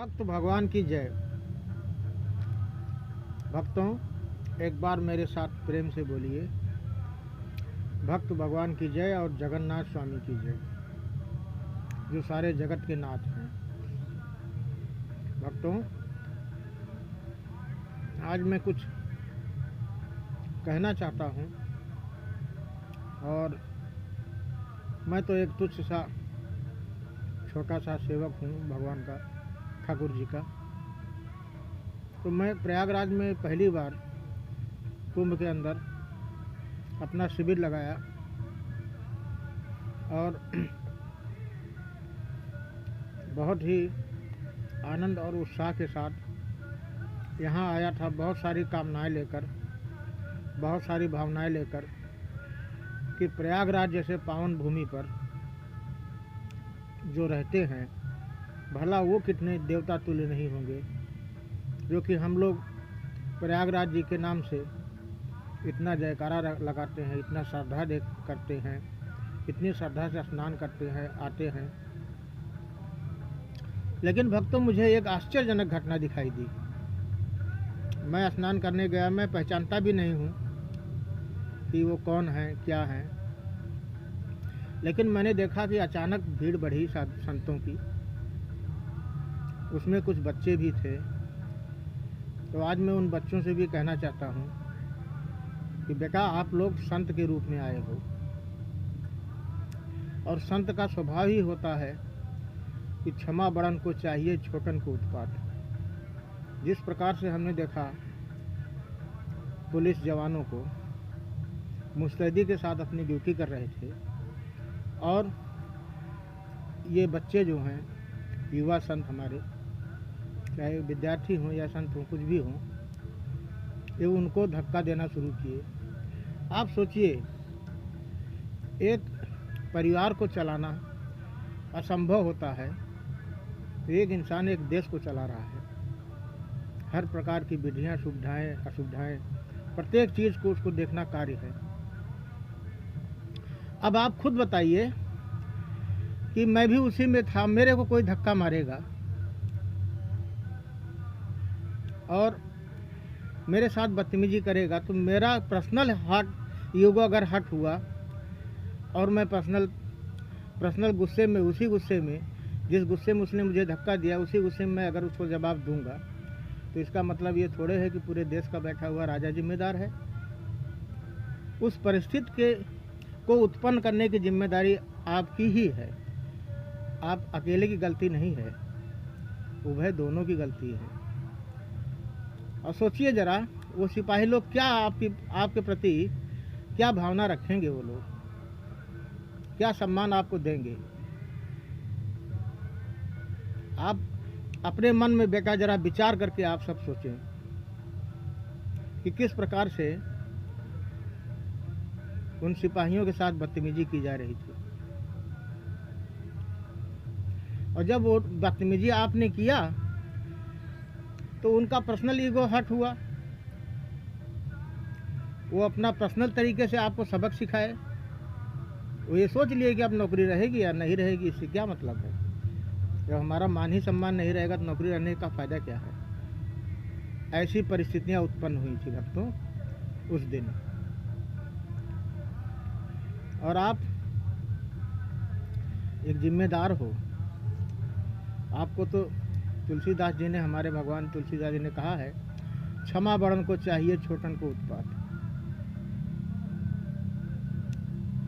भक्त भगवान की जय। भक्तों, एक बार मेरे साथ प्रेम से बोलिए, भक्त भगवान की जय और जगन्नाथ स्वामी की जय, जो सारे जगत के नाथ हैं। भक्तों, आज मैं कुछ कहना चाहता हूँ और मैं तो एक तुच्छ सा छोटा सा सेवक हूँ भगवान का, ठाकुर जी का। तो मैं प्रयागराज में पहली बार कुंभ के अंदर अपना शिविर लगाया और बहुत ही आनंद और उत्साह के साथ यहाँ आया था, बहुत सारी कामनाएं लेकर, बहुत सारी भावनाएं लेकर कि प्रयागराज जैसे पावन भूमि पर जो रहते हैं, भला वो कितने देवता तुल्य नहीं होंगे, जो कि हम लोग प्रयागराज जी के नाम से इतना जयकारा लगाते हैं, इतना श्रद्धा करते हैं, इतनी श्रद्धा से स्नान करते हैं, आते हैं। लेकिन भक्तों, मुझे एक आश्चर्यजनक घटना दिखाई दी। मैं स्नान करने गया, मैं पहचानता भी नहीं हूँ कि वो कौन है, क्या है। लेकिन मैंने देखा कि अचानक भीड़ बढ़ी संतों की, उसमें कुछ बच्चे भी थे। तो आज मैं उन बच्चों से भी कहना चाहता हूँ कि बेटा, आप लोग संत के रूप में आए हो और संत का स्वभाव ही होता है कि क्षमा बड़न को चाहिए, छोटन को उत्पात। जिस प्रकार से हमने देखा पुलिस जवानों को मुस्तैदी के साथ अपनी ड्यूटी कर रहे थे, और ये बच्चे जो हैं, युवा संत हमारे, चाहे विद्यार्थी हों या संत हों, कुछ भी हों, ये उनको धक्का देना शुरू किए। आप सोचिए, एक परिवार को चलाना असंभव होता है, तो एक इंसान एक देश को चला रहा है। हर प्रकार की विधियाँ, सुविधाएं, असुविधाएं, प्रत्येक चीज़ को उसको देखना कार्य है। अब आप खुद बताइए कि मैं भी उसी में था, मेरे को कोई धक्का मारेगा और मेरे साथ बदतमीजी करेगा, तो मेरा पर्सनल हार्ट ईगो अगर हर्ट हुआ और मैं पर्सनल गुस्से में, उसी गुस्से में, जिस गुस्से में उसने मुझे धक्का दिया, उसी गुस्से में मैं अगर उसको जवाब दूंगा, तो इसका मतलब ये थोड़े है कि पूरे देश का बैठा हुआ राजा जिम्मेदार है। उस परिस्थिति के को उत्पन्न करने की जिम्मेदारी आपकी ही है। आप अकेले की गलती नहीं है, उभय दोनों की गलती है। और सोचिए जरा, वो सिपाही लोग क्या आपके प्रति क्या भावना रखेंगे, वो लोग क्या सम्मान आपको देंगे। आप अपने मन में बेटा जरा विचार करके आप सब सोचें कि किस प्रकार से उन सिपाहियों के साथ बदतमीजी की जा रही थी। और जब वो बदतमीजी आपने किया तो उनका पर्सनल ईगो हर्ट हुआ। वो अपना पर्सनल तरीके से आपको सबक सिखाए। वो ये सोच लिए कि अब नौकरी रहेगी या नहीं रहेगी, इससे क्या मतलब है। जब हमारा मान ही सम्मान नहीं रहेगा तो नौकरी रहने का फ़ायदा क्या है। ऐसी परिस्थितियां उत्पन्न हुई थी भक्तों उस दिन। और आप एक जिम्मेदार हो। आपको तो तुलसीदास जी ने, हमारे भगवान तुलसीदास जी ने कहा है, क्षमा बड़न को चाहिए, छोटन को उत्पात।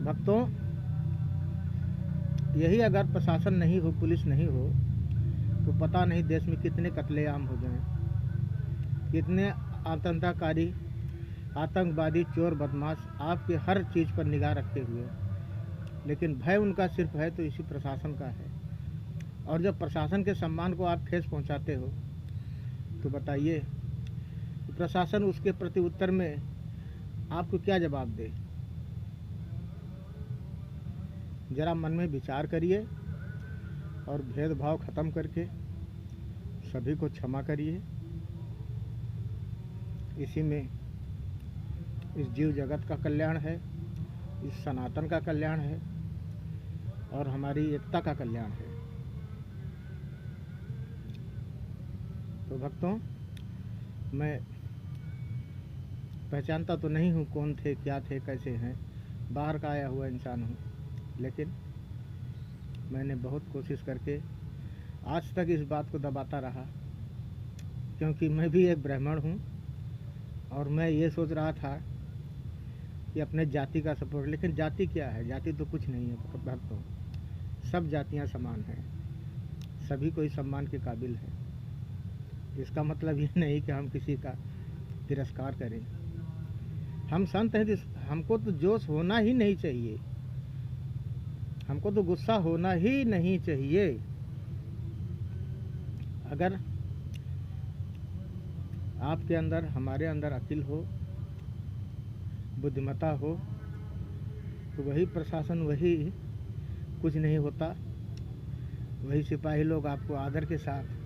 भक्तों, यही अगर प्रशासन नहीं हो, पुलिस नहीं हो, तो पता नहीं देश में कितने कत्लेआम हो जाएं, कितने आतंककारी, आतंकवादी, चोर, बदमाश आपके हर चीज़ पर निगाह रखे हुए। लेकिन भय उनका सिर्फ है तो इसी प्रशासन का है। और जब प्रशासन के सम्मान को आप ठेस पहुंचाते हो, तो बताइए प्रशासन उसके प्रति उत्तर में आपको क्या जवाब दे। जरा मन में विचार करिए और भेदभाव खत्म करके सभी को क्षमा करिए। इसी में इस जीव जगत का कल्याण है, इस सनातन का कल्याण है और हमारी एकता का कल्याण है। तो भक्तों, मैं पहचानता तो नहीं हूँ कौन थे, क्या थे, कैसे हैं, बाहर का आया हुआ इंसान हूँ, लेकिन मैंने बहुत कोशिश करके आज तक इस बात को दबाता रहा, क्योंकि मैं भी एक ब्राह्मण हूँ और मैं ये सोच रहा था कि अपने जाति का सपोर्ट, लेकिन जाति क्या है? जाति तो कुछ नहीं है भक्तों, सब जातियाँ समान हैं, सभी कोई सम्मान के काबिल है। इसका मतलब ये नहीं कि हम किसी का तिरस्कार करें। हम संत हैं, हमको तो जोश होना ही नहीं चाहिए, हमको तो गुस्सा होना ही नहीं चाहिए। अगर आपके अंदर, हमारे अंदर अकिल हो, बुद्धिमत्ता हो, तो वही प्रशासन, वही कुछ नहीं होता, वही सिपाही लोग आपको आदर के साथ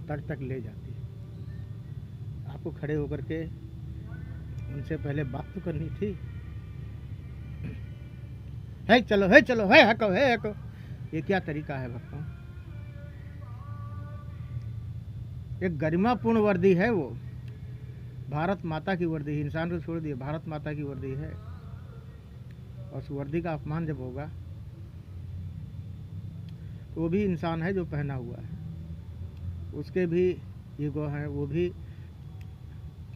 तट तक ले जाते हैं। आपको खड़े होकर के उनसे पहले बात तो करनी थी। है चलो, है चलो, है हको, है हको, ये क्या तरीका है भक्तों? एक गरिमापूर्ण वर्दी है वो, भारत माता की वर्दी, इंसान को छोड़ दिए, भारत माता की वर्दी है। और उस वर्दी का अपमान जब होगा तो वो भी इंसान है जो पहना हुआ है, उसके भी ईगो है, वो भी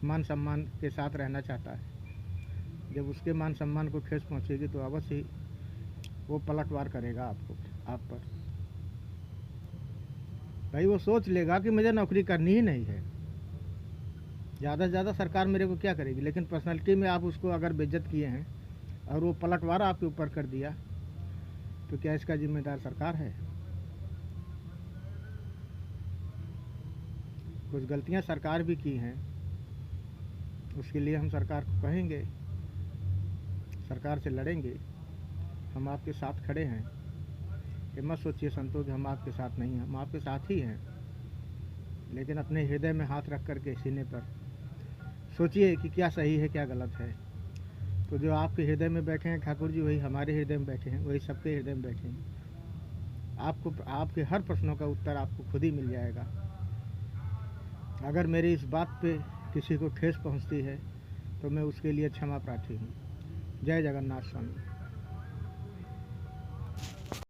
मान सम्मान के साथ रहना चाहता है। जब उसके मान सम्मान को ठेस पहुंचेगी तो अवश्य ही वो पलटवार करेगा आप पर। भाई वो सोच लेगा कि मुझे नौकरी करनी ही नहीं है, ज़्यादा से ज़्यादा सरकार मेरे को क्या करेगी, लेकिन पर्सनालिटी में आप उसको अगर बेइज्जत किए हैं और वो पलटवार आपके ऊपर कर दिया, तो क्या इसका जिम्मेदार सरकार है? कुछ गलतियां सरकार भी की हैं, उसके लिए हम सरकार को कहेंगे, सरकार से लड़ेंगे, हम आपके साथ खड़े हैं। ये मत सोचिए संतोष हम आपके साथ नहीं हैं, हम आपके साथ ही हैं, लेकिन अपने हृदय में हाथ रख करके सीने पर सोचिए कि क्या सही है, क्या गलत है। तो जो आपके हृदय में बैठे हैं ठाकुर जी, वही हमारे हृदय में बैठे हैं, वही सबके हृदय में बैठे हैं। आपको आपके हर प्रश्नों का उत्तर आपको खुद ही मिल जाएगा। अगर मेरी इस बात पे किसी को ठेस पहुंचती है तो मैं उसके लिए क्षमा प्रार्थी हूँ। जय जगन्नाथ स्वामी।